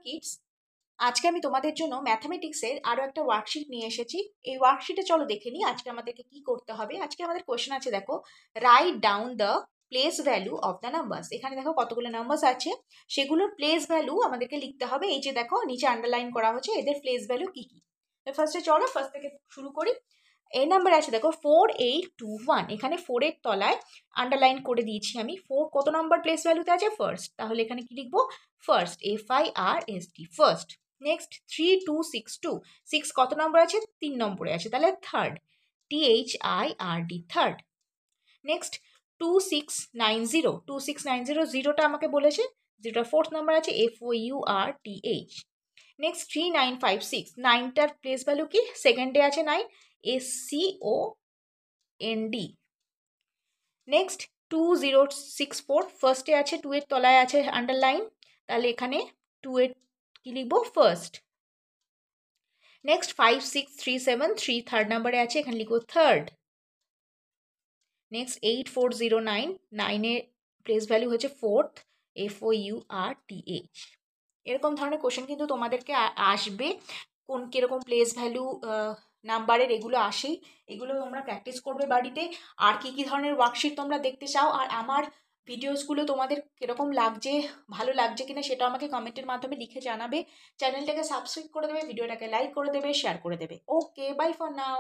Kids, আজকে আমি তোমাদের জন্য ম্যাথামেটিক্সের আরো একটা ওয়ার্কশিট নিয়ে এসেছি। এই ওয়ার্কশিটে চলো দেখে নিই আজকে আমাদেরকে কি করতে হবে। আজকে আমাদের কোশ্চেন আছে, দেখো, write down the place value of the numbers. এখানে দেখো কতগুলো নাম্বারস আছে, সেগুলোর প্লেস ভ্যালু আমাদেরকে লিখতে হবে। এই যে দেখো নিচে আন্ডারলাইন করা হচ্ছে এদের প্লেস ভ্যালু কি কি। ফার্স্টে চলো ফার্স্ট থেকে শুরু করি। এই নাম্বার আছে দেখো 4821, এখানে 4 এর তলায় আন্ডারলাইন করে দিয়েছি আমি। 4 কত নাম্বার প্লেস ভ্যালুতে আছে? ফার্স্ট। তাহলে এখানে কি লিখবো? First, FIRST, first. নেক্সট 3262, 6 কত নম্বর আছে? 3 নম্বরে আছে, তাহলে থার্ড, THIRD, থার্ড। নেক্সট 2690, 2690, জিরোটা আমাকে বলেছে, যেটা ফোর্থ নাম্বার আছে, FOURTH। নেক্সট 3956, নাইনটার প্লেস ভ্যালু কি? সেকেন্ডে আছে 9, SCOND। নেক্সট 2064, ফার্স্টে আছে, 2 এর তলায় আছে আন্ডারলাইন, তাহলে এখানে 2 এর কি লিখবো? ফার্স্ট। নেক্সট 56373, থার্ড নাম্বারে আছে, এখানে লিখবো থার্ড। নেক্সট 8409, 9-এর প্লেস ভ্যালু হচ্ছে ফোর্থ, FOURTH। এরকম ধরনের কোশ্চেন কিন্তু তোমাদেরকে আসবে, কোন কীরকম প্লেস ভ্যালু নাম্বারের, এগুলো আসেই। এগুলো তোমরা প্র্যাকটিস করবে বাড়িতে। আর কি কি ধরনের ওয়ার্কশিট তোমরা দেখতে চাও, আর আমার ভিডিওসগুলো তোমাদের কীরকম লাগছে, ভালো লাগছে কিনা, সেটা আমাকে কমেন্টের মাধ্যমে লিখে জানাবে। চ্যানেলটাকে সাবস্ক্রাইব করে দেবে, ভিডিওটাকে লাইক করে দেবে, শেয়ার করে দেবে। ওকে, বাই ফর নাও।